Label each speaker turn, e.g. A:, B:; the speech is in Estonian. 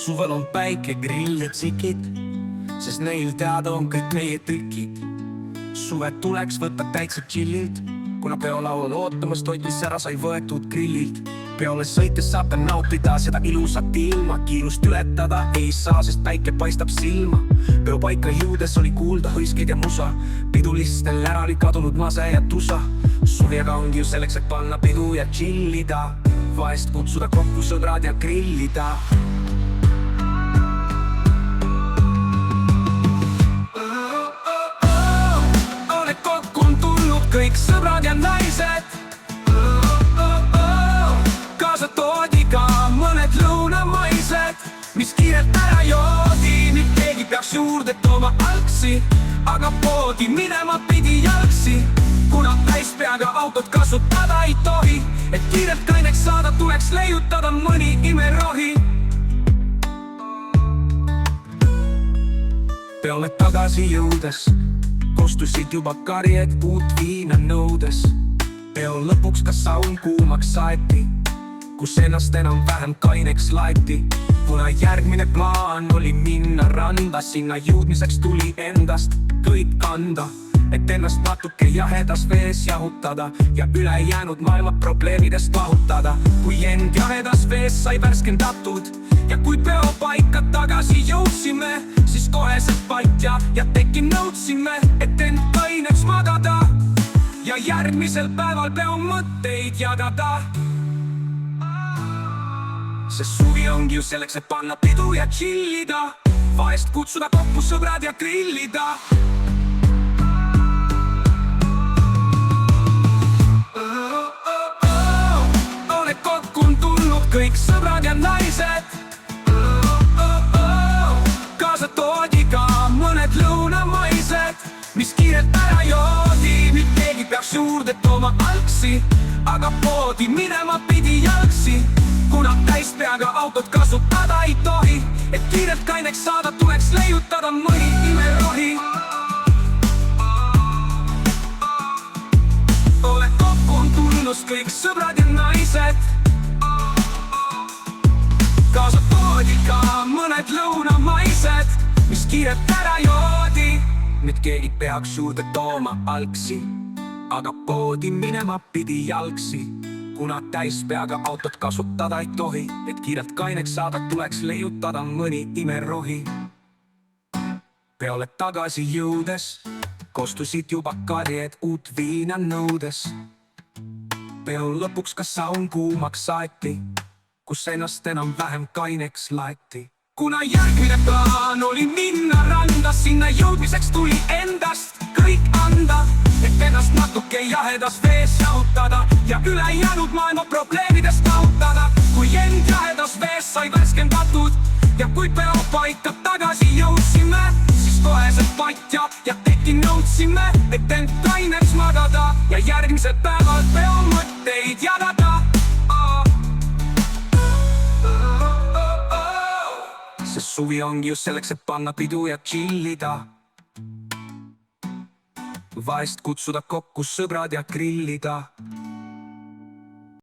A: Suvel on päike, grill ja tsikid, sest neil teada on kõik meie trikid. Suved tuleks võtta täitsa chillilt, kuna peolaul on ootamas, toit mis ära sai võetud grillilt. Peole sõites saab nautida seda ilusat ilma, kiirust ületada ei saa, sest päike paistab silma. Peo paika jõudes oli kuulda hõiskeid ja musa, pidulistel ära oli kadunud mase ja tusa. Suvega ongi ju selleks, et panna pidu ja chillida, vahest kutsuda kokku sõbrad ja grillida. Ole kokku on tulnud kõik sõbrad ja naised, kaasa toodi ka mõned lõunamaised, mis kiirelt ära joodi. Nüüd keegi peaks juurde tooma algsi, aga poodi minema pidi jalgsi, kuna täispeaga autot kasutada ei tohi. Et kiirelt kaineks saada, tuleks leiutada mõni imerohi. Peole tagasi jõudes kostusid juba karjed uut viina nõudes. Peo lõpuks ka saun kuumaks saeti, kus ennast enam vähem kaineks laeti. Kuna järgmine plaan oli minna randa, sinna jõudmiseks tuli endast kõik kanda, et ennast natuke jahedas vees jahutada ja ülejäänud maailma probleemidest vahutada. Kui end jahedas vees sai värskendatud ja kui peo paika tagasi jõudsime, siis koheselt patja ja teki nõudsime, et end kaineks magada ja järgmisel päeval peo mõtteid jagada. Sest suvi ongi ju selleks, et panna pidu ja chillida, vahest kutsuda kokku sõbrad ja grillida. Ole kokku on tulnud kõik sõbrad ja naised, kaasa toodi ka mõned lõunamaised, mis kiirelt ära joodi. Nüüd keegi peaks juurde tooma algsi, aga poodi minema pidi jalgsi, kuna täispeaga autot kasutada ei tohi. Et kiirelt kaineks saada, tuleks leiutada mõni imerohi. Ole kokku on tulnud kõik sõbrad ja naised, kaasa toodi ka mõned lõunamaised, mis kiirelt ära joodi. Nüüd keegi peaks juurde tooma algsi, aga poodi minema pidi jalgsi, kuna täispeaga autot kasutada ei tohi. Et kiirelt kaineks saada, tuleks leiutada mõni imerohi. Peole tagasi jõudes kostusid juba karjed uut viina nõudes. Peo lõpuks ka saun kuumaks saeti, kus ennast enam vähem kaineks laeti. Kuna järgmine plaan oli minna randa, sinna jõudmiseks tuli endast kõik anda, et ennast natuke jahedas vees jahutada ja ülejäänud maailma probleemidest lahutada. Kui end jahedas vees sai värskendatud ja kui peo paika tagasi jõudsime, siis koheselt patja ja teki nõudsime, et end kaineks magada ja järgmisel päeval peo mõtteid jagada. Sest suvi ongi just selleks, et panna pidu ja chillida, vahest kutsuda kokku sõbrad ja grillida.